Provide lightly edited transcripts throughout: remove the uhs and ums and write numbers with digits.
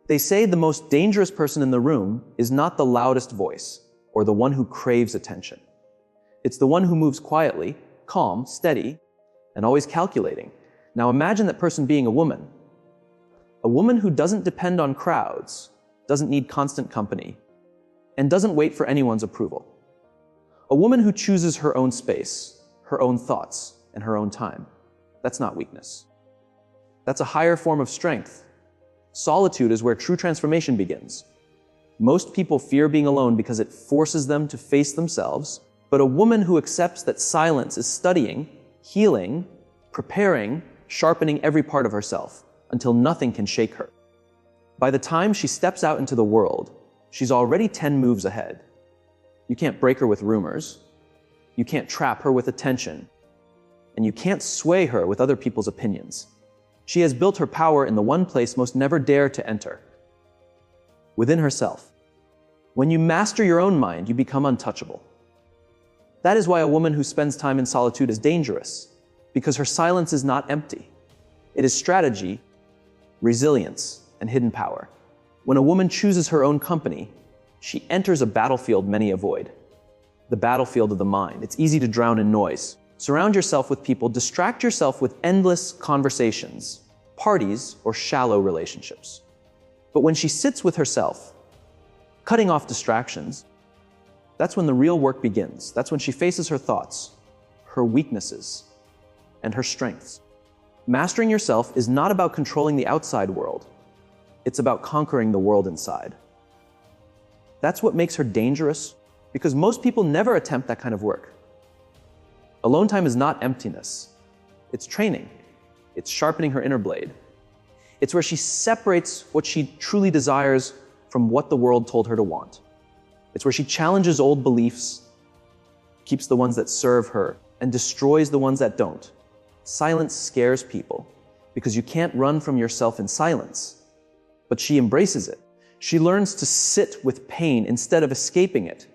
They say the most dangerous person in the room is not the loudest voice or the one who craves attention. It's the one who moves quietly, calm, steady, and always calculating. Now imagine that person being a woman. A woman who doesn't depend on crowds, doesn't need constant company, and doesn't wait for anyone's approval. A woman who chooses her own space, her own thoughts, and her own time. That's not weakness. That's a higher form of strength. Solitude is where true transformation begins. Most people fear being alone because it forces them to face themselves, but a woman who accepts that silence is studying, healing, preparing, sharpening every part of herself until nothing can shake her. By the time she steps out into the world, she's already 10 moves ahead. You can't break her with rumors. You can't trap her with attention. And you can't sway her with other people's opinions. She has built her power in the one place most never dare to enter. Within herself. When you master your own mind, you become untouchable. That is why a woman who spends time in solitude is dangerous, because her silence is not empty. It is strategy, resilience, and hidden power. When a woman chooses her own company, she enters a battlefield many avoid. The battlefield of the mind. It's easy to drown in noise. Surround yourself with people, distract yourself with endless conversations, parties, or shallow relationships. But when she sits with herself, cutting off distractions, that's when the real work begins. That's when she faces her thoughts, her weaknesses, and her strengths. Mastering yourself is not about controlling the outside world. It's about conquering the world inside. That's what makes her dangerous, because most people never attempt that kind of work. Alone time is not emptiness. It's training. It's sharpening her inner blade. It's where she separates what she truly desires from what the world told her to want. It's where she challenges old beliefs, keeps the ones that serve her, and destroys the ones that don't. Silence scares people because you can't run from yourself in silence, but she embraces it. She learns to sit with pain instead of escaping it,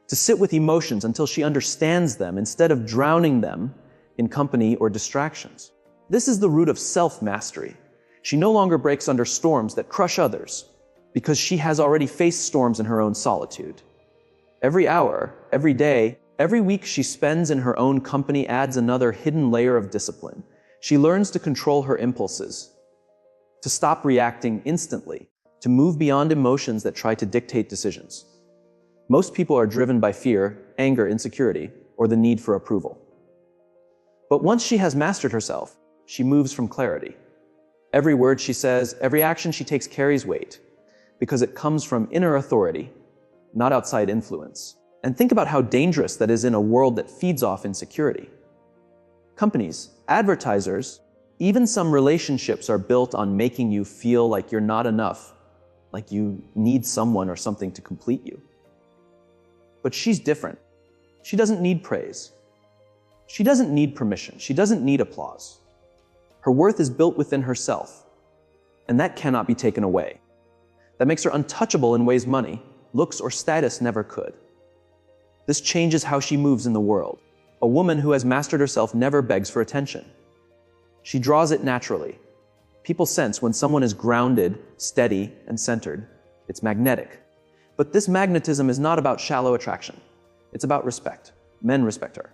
to sit with emotions until she understands them instead of drowning them in company or distractions. This is the root of self-mastery. She no longer breaks under storms that crush others because she has already faced storms in her own solitude. Every hour, every day, every week she spends in her own company adds another hidden layer of discipline. She learns to control her impulses, to stop reacting instantly, to move beyond emotions that try to dictate decisions. Most people are driven by fear, anger, insecurity, or the need for approval. But once she has mastered herself, she moves from clarity. Every word she says, every action she takes carries weight, because it comes from inner authority, not outside influence. And think about how dangerous that is in a world that feeds off insecurity. Companies, advertisers, even some relationships are built on making you feel like you're not enough, like you need someone or something to complete you. But she's different. She doesn't need praise. She doesn't need permission. She doesn't need applause. Her worth is built within herself, and that cannot be taken away. That makes her untouchable in ways money, looks, or status never could. This changes how she moves in the world. A woman who has mastered herself never begs for attention. She draws it naturally. People sense when someone is grounded, steady, and centered. It's magnetic. But this magnetism is not about shallow attraction. It's about respect. Men respect her.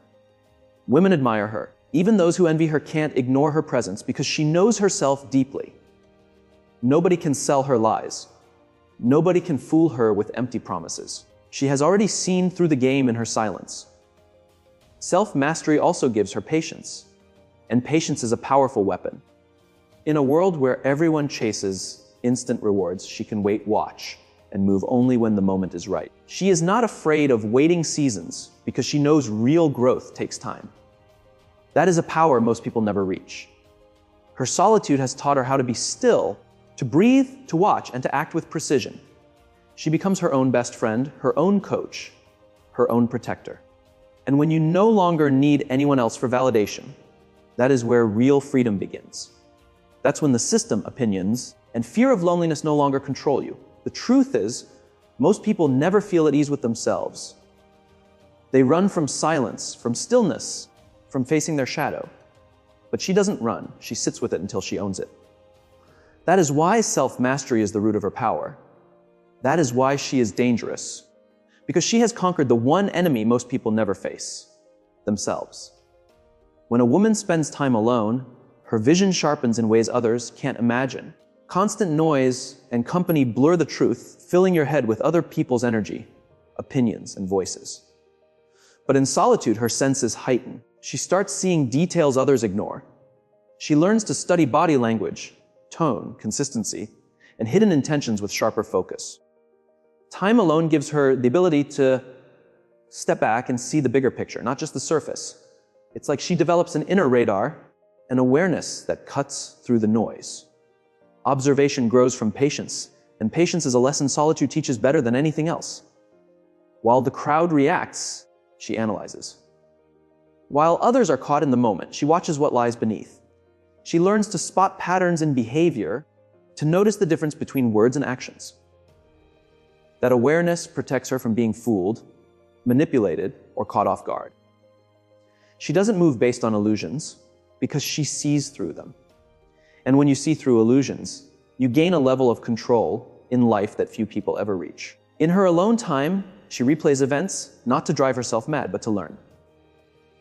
Women admire her. Even those who envy her can't ignore her presence because she knows herself deeply. Nobody can sell her lies. Nobody can fool her with empty promises. She has already seen through the game in her silence. Self-mastery also gives her patience, and patience is a powerful weapon. In a world where everyone chases instant rewards, she can wait, watch, and move only when the moment is right. She is not afraid of waiting seasons because she knows real growth takes time. That is a power most people never reach. Her solitude has taught her how to be still, to breathe, to watch, and to act with precision. She becomes her own best friend, her own coach, her own protector. And when you no longer need anyone else for validation, that is where real freedom begins. That's when the system, opinions, and fear of loneliness no longer control you. The truth is, most people never feel at ease with themselves. They run from silence, from stillness, from facing their shadow. But she doesn't run, she sits with it until she owns it. That is why self-mastery is the root of her power. That is why she is dangerous. Because she has conquered the one enemy most people never face: themselves. When a woman spends time alone, her vision sharpens in ways others can't imagine. Constant noise and company blur the truth, filling your head with other people's energy, opinions, and voices. But in solitude, her senses heighten. She starts seeing details others ignore. She learns to study body language, tone, consistency, and hidden intentions with sharper focus. Time alone gives her the ability to step back and see the bigger picture, not just the surface. It's like she develops an inner radar, an awareness that cuts through the noise. Observation grows from patience, and patience is a lesson solitude teaches better than anything else. While the crowd reacts, she analyzes. While others are caught in the moment, she watches what lies beneath. She learns to spot patterns in behavior, to notice the difference between words and actions. That awareness protects her from being fooled, manipulated, or caught off guard. She doesn't move based on illusions because she sees through them. And when you see through illusions, you gain a level of control in life that few people ever reach. In her alone time, she replays events, not to drive herself mad, but to learn.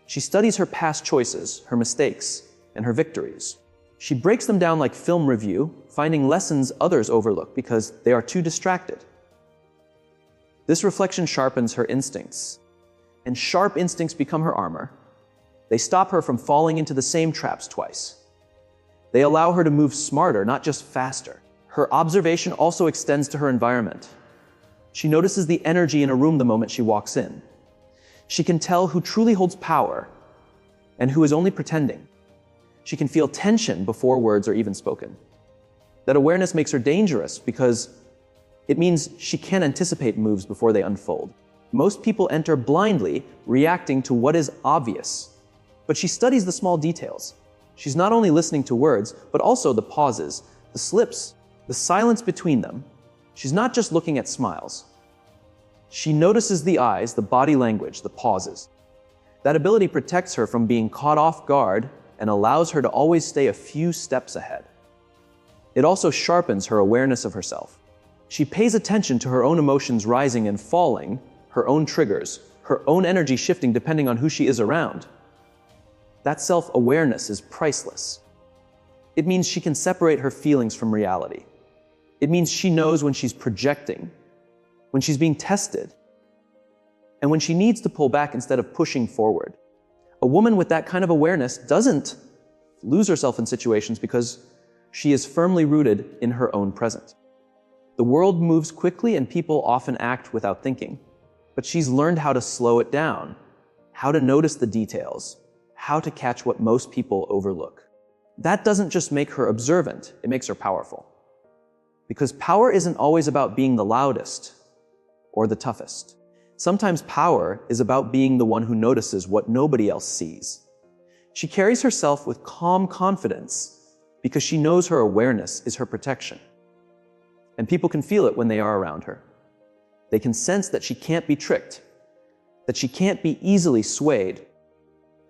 She studies her past choices, her mistakes, and her victories. She breaks them down like film review, finding lessons others overlook because they are too distracted. This reflection sharpens her instincts, and sharp instincts become her armor. They stop her from falling into the same traps twice. They allow her to move smarter, not just faster. Her observation also extends to her environment. She notices the energy in a room the moment she walks in. She can tell who truly holds power and who is only pretending. She can feel tension before words are even spoken. That awareness makes her dangerous because it means she can't anticipate moves before they unfold. Most people enter blindly, reacting to what is obvious. But she studies the small details. She's not only listening to words, but also the pauses, the slips, the silence between them. She's not just looking at smiles. She notices the eyes, the body language, the pauses. That ability protects her from being caught off guard and allows her to always stay a few steps ahead. It also sharpens her awareness of herself. She pays attention to her own emotions rising and falling, her own triggers, her own energy shifting depending on who she is around. That self-awareness is priceless. It means she can separate her feelings from reality. It means she knows when she's projecting, when she's being tested, and when she needs to pull back instead of pushing forward. A woman with that kind of awareness doesn't lose herself in situations because she is firmly rooted in her own present. The world moves quickly and people often act without thinking, but she's learned how to slow it down, how to notice the details, how to catch what most people overlook. That doesn't just make her observant, it makes her powerful. Because power isn't always about being the loudest or the toughest. Sometimes power is about being the one who notices what nobody else sees. She carries herself with calm confidence because she knows her awareness is her protection. And people can feel it when they are around her. They can sense that she can't be tricked, that she can't be easily swayed,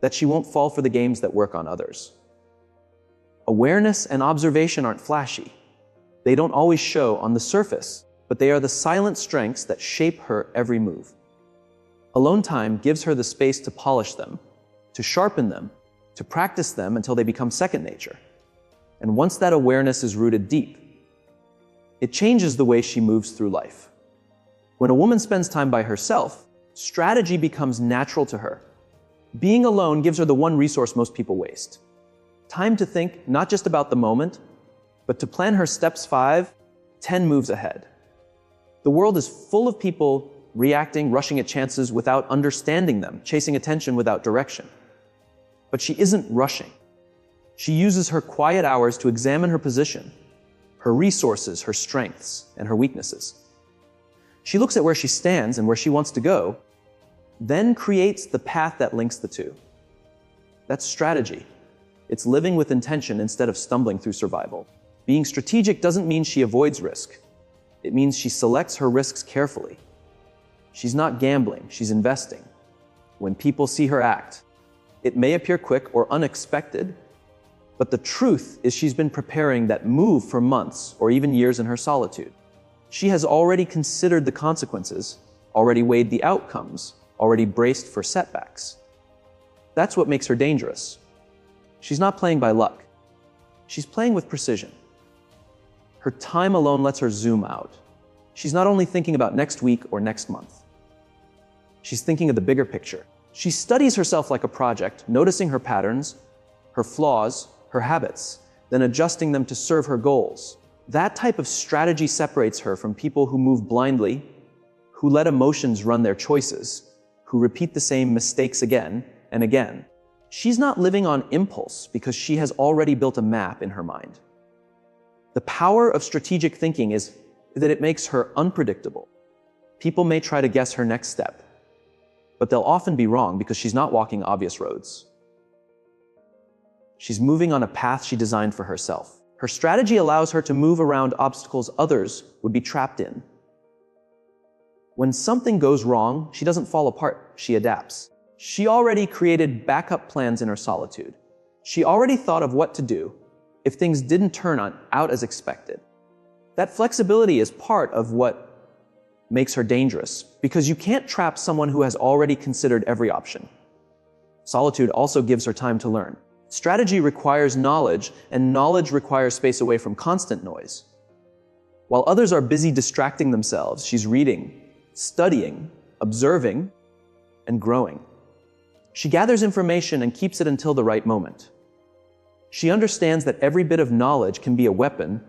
that she won't fall for the games that work on others. Awareness and observation aren't flashy. They don't always show on the surface, but they are the silent strengths that shape her every move. Alone time gives her the space to polish them, to sharpen them, to practice them until they become second nature. And once that awareness is rooted deep, it changes the way she moves through life. When a woman spends time by herself, strategy becomes natural to her. Being alone gives her the one resource most people waste. Time to think not just about the moment, but to plan her steps 5, 10 moves ahead. The world is full of people reacting, rushing at chances without understanding them, chasing attention without direction. But she isn't rushing. She uses her quiet hours to examine her position, her resources, her strengths, and her weaknesses. She looks at where she stands and where she wants to go, then creates the path that links the two. That's strategy. It's living with intention instead of stumbling through survival. Being strategic doesn't mean she avoids risk. It means she selects her risks carefully. She's not gambling, she's investing. When people see her act, it may appear quick or unexpected, But the truth is she's been preparing that move for months or even years in her solitude. She has already considered the consequences, already weighed the outcomes, already braced for setbacks. That's what makes her dangerous. She's not playing by luck. She's playing with precision. Her time alone lets her zoom out. She's not only thinking about next week or next month. She's thinking of the bigger picture. She studies herself like a project, noticing her patterns, her flaws, her habits, then adjusting them to serve her goals. That type of strategy separates her from people who move blindly, who let emotions run their choices, who repeat the same mistakes again and again. She's not living on impulse because she has already built a map in her mind. The power of strategic thinking is that it makes her unpredictable. People may try to guess her next step, but they'll often be wrong because she's not walking obvious roads. She's moving on a path she designed for herself. Her strategy allows her to move around obstacles others would be trapped in. When something goes wrong, she doesn't fall apart, she adapts. She already created backup plans in her solitude. She already thought of what to do if things didn't turn out as expected. That flexibility is part of what makes her dangerous, because you can't trap someone who has already considered every option. Solitude also gives her time to learn. Strategy requires knowledge, and knowledge requires space away from constant noise. While others are busy distracting themselves, she's reading, studying, observing, and growing. She gathers information and keeps it until the right moment. She understands that every bit of knowledge can be a weapon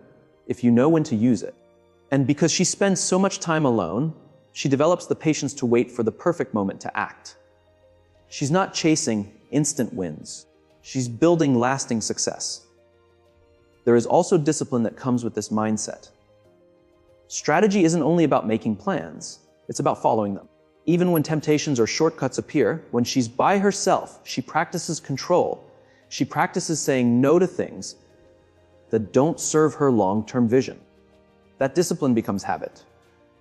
if you know when to use it. And because she spends so much time alone, she develops the patience to wait for the perfect moment to act. She's not chasing instant wins. She's building lasting success. There is also discipline that comes with this mindset. Strategy isn't only about making plans, it's about following them. Even when temptations or shortcuts appear, when she's by herself, she practices control. She practices saying no to things that don't serve her long-term vision. That discipline becomes habit.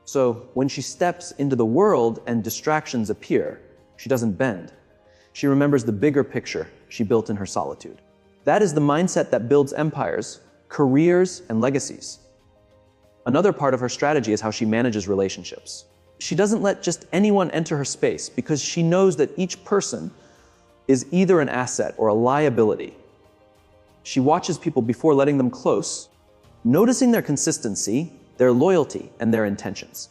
So when she steps into the world and distractions appear, she doesn't bend. She remembers the bigger picture she built in her solitude. That is the mindset that builds empires, careers, and legacies. Another part of her strategy is how she manages relationships. She doesn't let just anyone enter her space because she knows that each person is either an asset or a liability. She watches people before letting them close, noticing their consistency, their loyalty, and their intentions.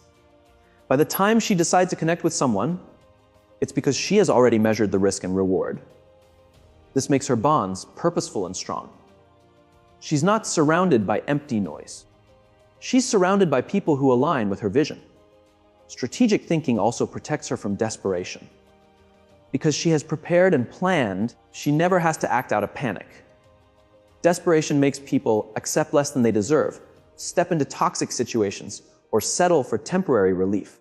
By the time she decides to connect with someone, it's because she has already measured the risk and reward. This makes her bonds purposeful and strong. She's not surrounded by empty noise. She's surrounded by people who align with her vision. Strategic thinking also protects her from desperation. Because she has prepared and planned, she never has to act out of panic. Desperation makes people accept less than they deserve, step into toxic situations, or settle for temporary relief.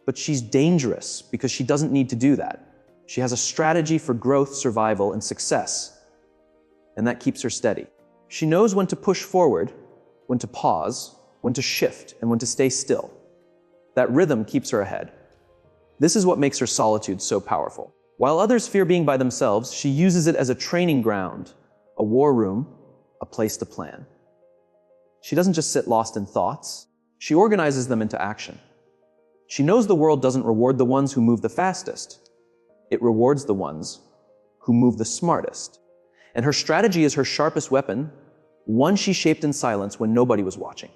But she's dangerous because she doesn't need to do that. She has a strategy for growth, survival, and success, and that keeps her steady. She knows when to push forward, when to pause, when to shift, and when to stay still. That rhythm keeps her ahead. This is what makes her solitude so powerful. While others fear being by themselves, she uses it as a training ground, a war room, a place to plan. She doesn't just sit lost in thoughts. She organizes them into action. She knows the world doesn't reward the ones who move the fastest. It rewards the ones who move the smartest. And her strategy is her sharpest weapon, one she shaped in silence when nobody was watching.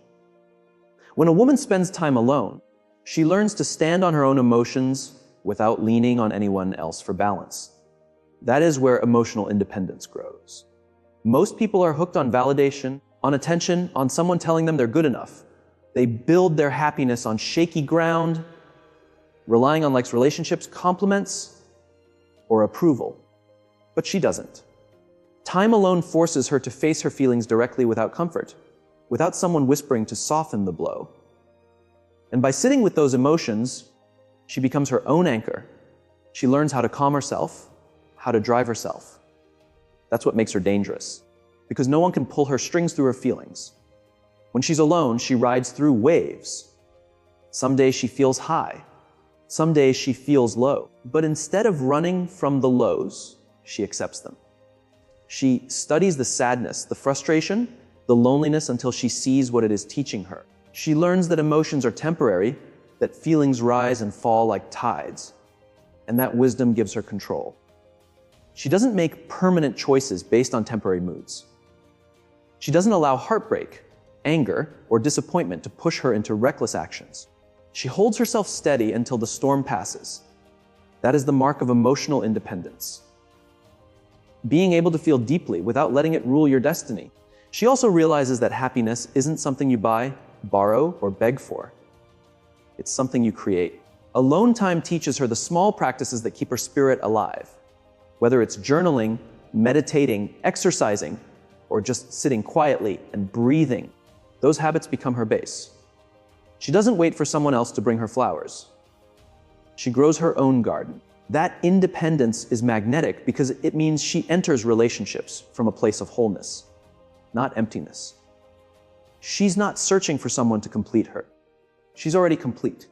When a woman spends time alone, she learns to stand on her own emotions without leaning on anyone else for balance. That is where emotional independence grows. Most people are hooked on validation, on attention, on someone telling them they're good enough. They build their happiness on shaky ground, relying on relationships, compliments, or approval. But she doesn't. Time alone forces her to face her feelings directly without comfort, without someone whispering to soften the blow. And by sitting with those emotions, she becomes her own anchor. She learns how to calm herself, how to drive herself. That's what makes her dangerous, because no one can pull her strings through her feelings. When she's alone, she rides through waves. Some days she feels high. Some days she feels low. But instead of running from the lows, she accepts them. She studies the sadness, the frustration, the loneliness until she sees what it is teaching her. She learns that emotions are temporary, that feelings rise and fall like tides, and that wisdom gives her control. She doesn't make permanent choices based on temporary moods. She doesn't allow heartbreak, anger, or disappointment to push her into reckless actions. She holds herself steady until the storm passes. That is the mark of emotional independence. Being able to feel deeply without letting it rule your destiny. She also realizes that happiness isn't something you buy, borrow, or beg for. It's something you create. Alone time teaches her the small practices that keep her spirit alive. Whether it's journaling, meditating, exercising, or just sitting quietly and breathing, those habits become her base. She doesn't wait for someone else to bring her flowers. She grows her own garden. That independence is magnetic because it means she enters relationships from a place of wholeness, not emptiness. She's not searching for someone to complete her. She's already complete.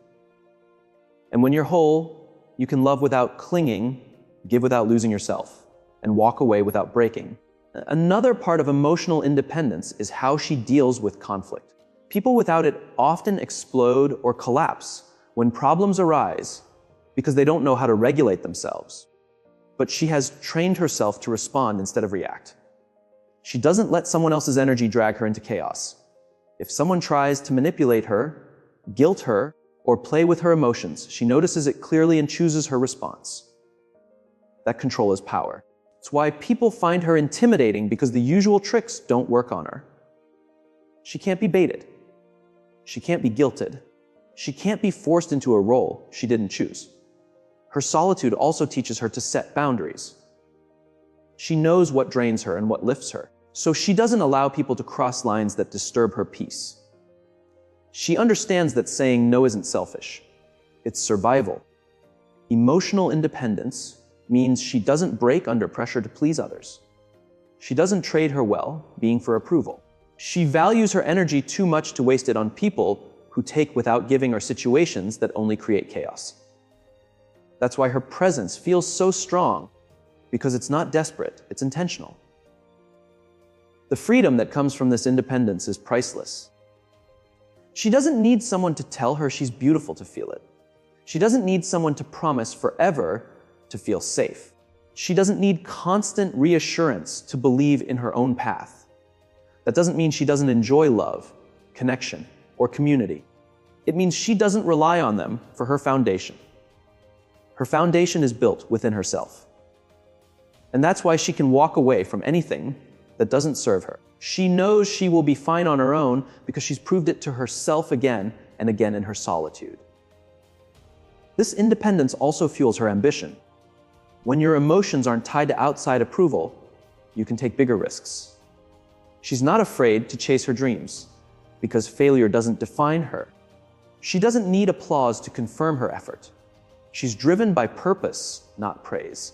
And when you're whole, you can love without clinging, give without losing yourself, and walk away without breaking. Another part of emotional independence is how she deals with conflict. People without it often explode or collapse when problems arise because they don't know how to regulate themselves. But she has trained herself to respond instead of react. She doesn't let someone else's energy drag her into chaos. If someone tries to manipulate her, guilt her, or play with her emotions, she notices it clearly and chooses her response. That control is power. It's why people find her intimidating, because the usual tricks don't work on her. She can't be baited. She can't be guilted. She can't be forced into a role she didn't choose. Her solitude also teaches her to set boundaries. She knows what drains her and what lifts her, so she doesn't allow people to cross lines that disturb her peace. She understands that saying no isn't selfish. It's survival. Emotional independence means she doesn't break under pressure to please others. She doesn't trade her well-being for approval. She values her energy too much to waste it on people who take without giving, or situations that only create chaos. That's why her presence feels so strong, because it's not desperate, it's intentional. The freedom that comes from this independence is priceless. She doesn't need someone to tell her she's beautiful to feel it. She doesn't need someone to promise forever to feel safe. She doesn't need constant reassurance to believe in her own path. That doesn't mean she doesn't enjoy love, connection, or community. It means she doesn't rely on them for her foundation. Her foundation is built within herself. And that's why she can walk away from anything that doesn't serve her. She knows she will be fine on her own because she's proved it to herself again and again in her solitude. This independence also fuels her ambition. When your emotions aren't tied to outside approval, you can take bigger risks. She's not afraid to chase her dreams because failure doesn't define her. She doesn't need applause to confirm her effort. She's driven by purpose, not praise.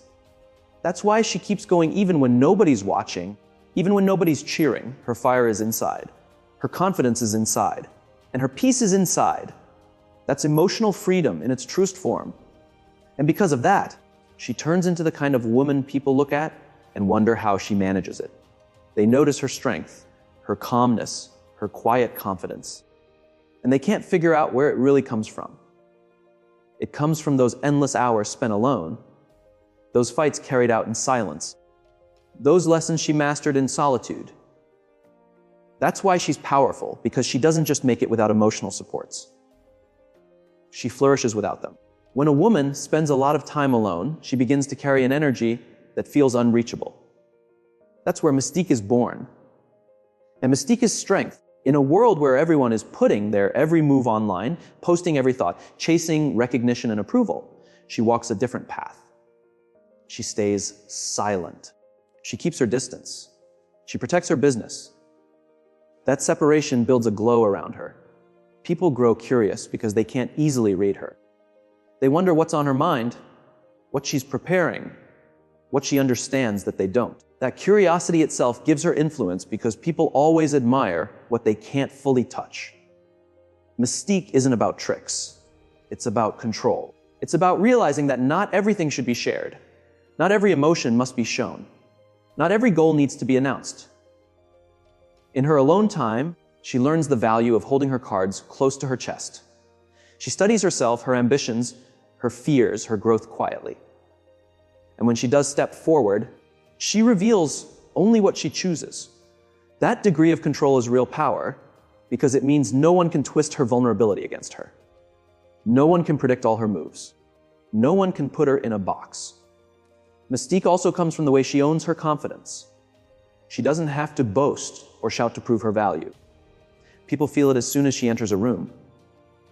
That's why she keeps going even when nobody's watching, even when nobody's cheering. Her fire is inside. Her confidence is inside. And her peace is inside. That's emotional freedom in its truest form. And because of that, she turns into the kind of woman people look at and wonder how she manages it. They notice her strength, her calmness, her quiet confidence. And they can't figure out where it really comes from. It comes from those endless hours spent alone, those fights carried out in silence, those lessons she mastered in solitude. That's why she's powerful, because she doesn't just make it without emotional supports. She flourishes without them. When a woman spends a lot of time alone, she begins to carry an energy that feels unreachable. That's where mystique is born. And mystique is strength. In a world where everyone is putting their every move online, posting every thought, chasing recognition and approval, she walks a different path. She stays silent. She keeps her distance. She protects her business. That separation builds a glow around her. People grow curious because they can't easily read her. They wonder what's on her mind, what she's preparing, what she understands that they don't. That curiosity itself gives her influence because people always admire what they can't fully touch. Mystique isn't about tricks. It's about control. It's about realizing that not everything should be shared. Not every emotion must be shown. Not every goal needs to be announced. In her alone time, she learns the value of holding her cards close to her chest. She studies herself, her ambitions, her fears, her growth quietly. And when she does step forward, she reveals only what she chooses. That degree of control is real power because it means no one can twist her vulnerability against her. No one can predict all her moves. No one can put her in a box. Mystique also comes from the way she owns her confidence. She doesn't have to boast or shout to prove her value. People feel it as soon as she enters a room.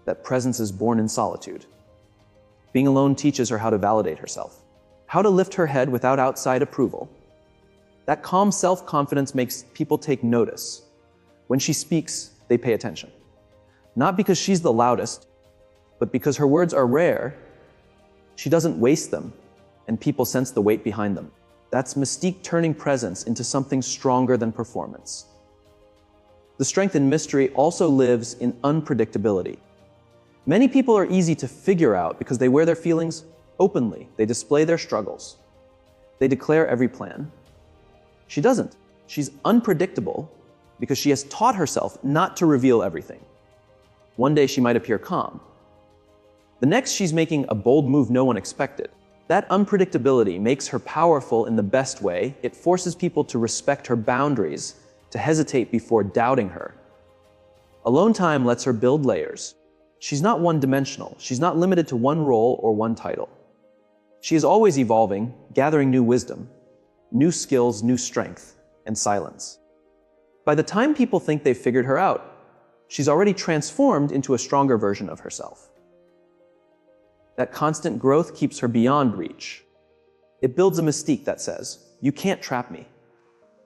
That presence is born in solitude. Being alone teaches her how to validate herself, how to lift her head without outside approval. That calm self-confidence makes people take notice. When she speaks, they pay attention. Not because she's the loudest, but because her words are rare. She doesn't waste them, and people sense the weight behind them. That's Mystique turning presence into something stronger than performance. The strength in mystery also lives in unpredictability. Many people are easy to figure out because they wear their feelings openly. They display their struggles. They declare every plan. She doesn't. She's unpredictable because she has taught herself not to reveal everything. One day she might appear calm. The next she's making a bold move no one expected. That unpredictability makes her powerful in the best way. It forces people to respect her boundaries, to hesitate before doubting her. Alone time lets her build layers. She's not one-dimensional. She's not limited to one role or one title. She is always evolving, gathering new wisdom, new skills, new strength, and silence. By the time people think they've figured her out, she's already transformed into a stronger version of herself. That constant growth keeps her beyond reach. It builds a mystique that says, you can't trap me.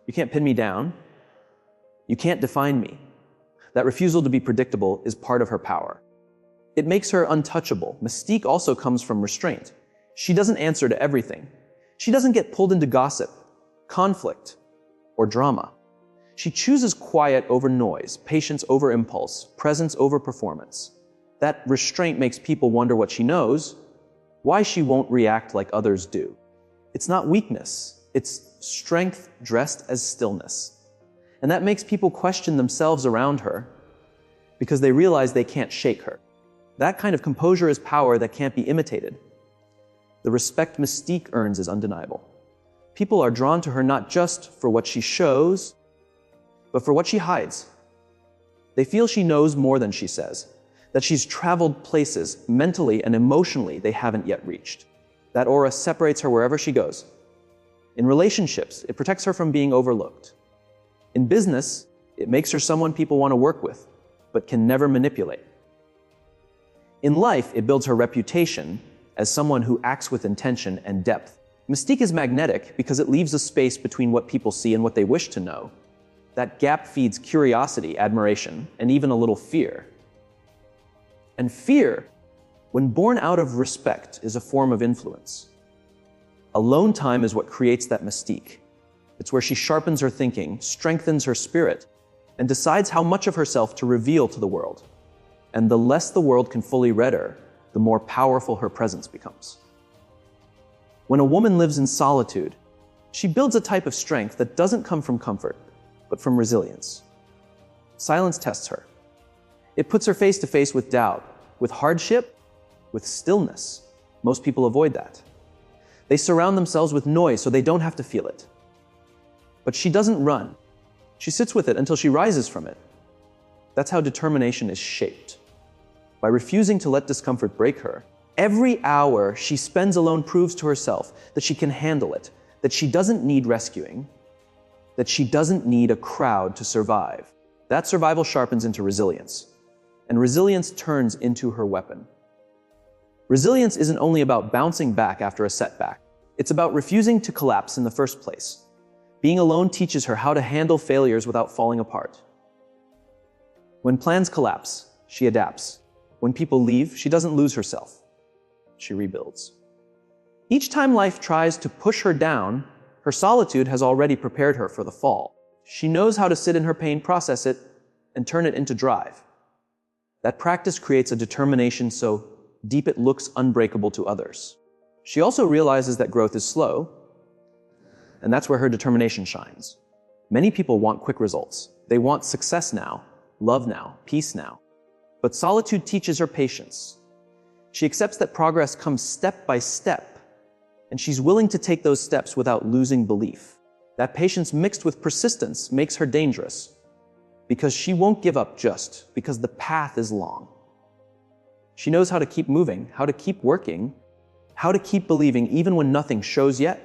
You can't pin me down. You can't define me. That refusal to be predictable is part of her power. It makes her untouchable. Mystique also comes from restraint. She doesn't answer to everything. She doesn't get pulled into gossip, conflict, or drama. She chooses quiet over noise, patience over impulse, presence over performance. That restraint makes people wonder what she knows, why she won't react like others do. It's not weakness, it's strength dressed as stillness. And that makes people question themselves around her because they realize they can't shake her. That kind of composure is power that can't be imitated. The respect Mystique earns is undeniable. People are drawn to her not just for what she shows, but for what she hides. They feel she knows more than she says, that she's traveled places mentally and emotionally they haven't yet reached. That aura separates her wherever she goes. In relationships, it protects her from being overlooked. In business, it makes her someone people want to work with, but can never manipulate. In life, it builds her reputation as someone who acts with intention and depth. Mystique is magnetic because it leaves a space between what people see and what they wish to know. That gap feeds curiosity, admiration, and even a little fear. And fear, when born out of respect, is a form of influence. Alone time is what creates that mystique. It's where she sharpens her thinking, strengthens her spirit, and decides how much of herself to reveal to the world. And the less the world can fully read her, the more powerful her presence becomes. When a woman lives in solitude, she builds a type of strength that doesn't come from comfort, but from resilience. Silence tests her. It puts her face to face with doubt, with hardship, with stillness. Most people avoid that. They surround themselves with noise so they don't have to feel it. But she doesn't run. She sits with it until she rises from it. That's how determination is shaped. By refusing to let discomfort break her, every hour she spends alone proves to herself that she can handle it, that she doesn't need rescuing, that she doesn't need a crowd to survive. That survival sharpens into resilience, and resilience turns into her weapon. Resilience isn't only about bouncing back after a setback. It's about refusing to collapse in the first place. Being alone teaches her how to handle failures without falling apart. When plans collapse, she adapts. When people leave, she doesn't lose herself. She rebuilds. Each time life tries to push her down, her solitude has already prepared her for the fall. She knows how to sit in her pain, process it, and turn it into drive. That practice creates a determination so deep it looks unbreakable to others. She also realizes that growth is slow. and that's where her determination shines. Many people want quick results. They want success now, love now, peace now. But solitude teaches her patience. She accepts that progress comes step by step, and she's willing to take those steps without losing belief. That patience mixed with persistence makes her dangerous, because she won't give up just because the path is long. She knows how to keep moving, how to keep working, how to keep believing even when nothing shows yet.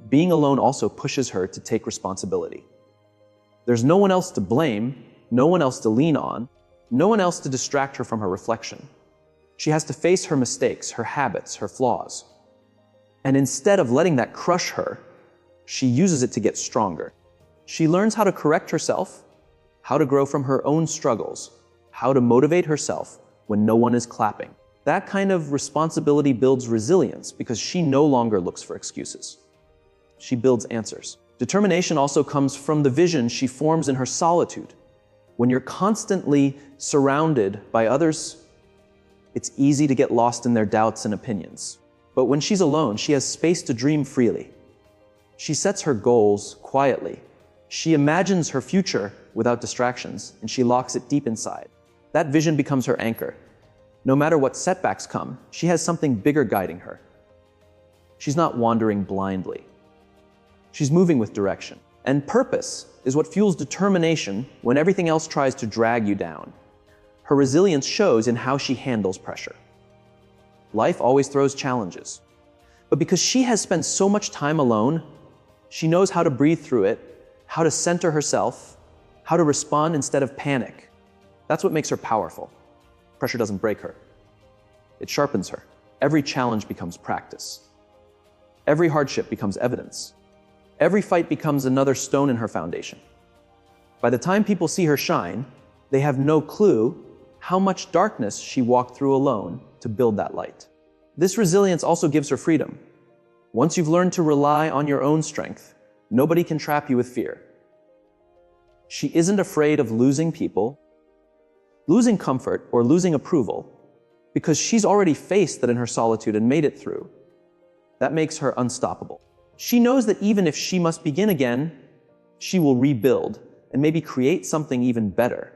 Being alone also pushes her to take responsibility. There's no one else to blame, no one else to lean on, no one else to distract her from her reflection. She has to face her mistakes, her habits, her flaws. And instead of letting that crush her, she uses it to get stronger. She learns how to correct herself, how to grow from her own struggles, how to motivate herself when no one is clapping. That kind of responsibility builds resilience because she no longer looks for excuses. She builds answers. Determination also comes from the vision she forms in her solitude. When you're constantly surrounded by others, it's easy to get lost in their doubts and opinions. But when she's alone, she has space to dream freely. She sets her goals quietly. She imagines her future without distractions, and she locks it deep inside. That vision becomes her anchor. No matter what setbacks come, she has something bigger guiding her. She's not wandering blindly. She's moving with direction. And purpose is what fuels determination when everything else tries to drag you down. Her resilience shows in how she handles pressure. Life always throws challenges. But because she has spent so much time alone, she knows how to breathe through it, how to center herself, how to respond instead of panic. That's what makes her powerful. Pressure doesn't break her. It sharpens her. Every challenge becomes practice. Every hardship becomes evidence. Every fight becomes another stone in her foundation. By the time people see her shine, they have no clue how much darkness she walked through alone to build that light. This resilience also gives her freedom. Once you've learned to rely on your own strength, nobody can trap you with fear. She isn't afraid of losing people, losing comfort, or losing approval, because she's already faced that in her solitude and made it through. That makes her unstoppable. She knows that even if she must begin again, she will rebuild and maybe create something even better.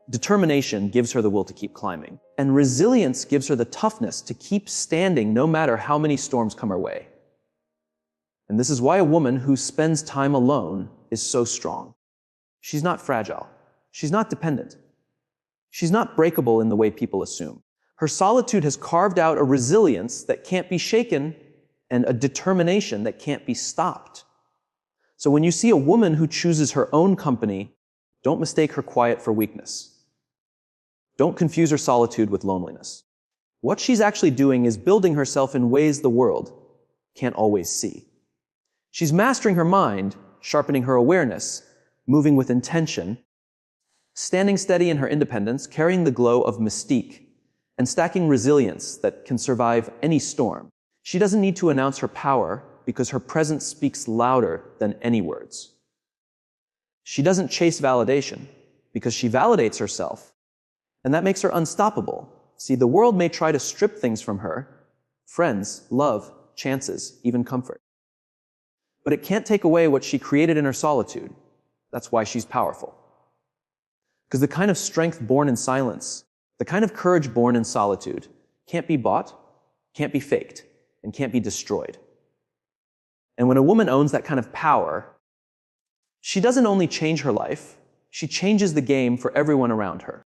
Determination gives her the will to keep climbing, and resilience gives her the toughness to keep standing no matter how many storms come her way. And this is why a woman who spends time alone is so strong. She's not fragile. She's not dependent. She's not breakable in the way people assume. Her solitude has carved out a resilience that can't be shaken and a determination that can't be stopped. So when you see a woman who chooses her own company, don't mistake her quiet for weakness. Don't confuse her solitude with loneliness. What she's actually doing is building herself in ways the world can't always see. She's mastering her mind, sharpening her awareness, moving with intention, standing steady in her independence, carrying the glow of mystique, and stacking resilience that can survive any storm. She doesn't need to announce her power because her presence speaks louder than any words. She doesn't chase validation because she validates herself, and that makes her unstoppable. See, the world may try to strip things from her, friends, love, chances, even comfort. But it can't take away what she created in her solitude. That's why she's powerful. Because the kind of strength born in silence, the kind of courage born in solitude, can't be bought, can't be faked, and can't be destroyed. And when a woman owns that kind of power, she doesn't only change her life, she changes the game for everyone around her.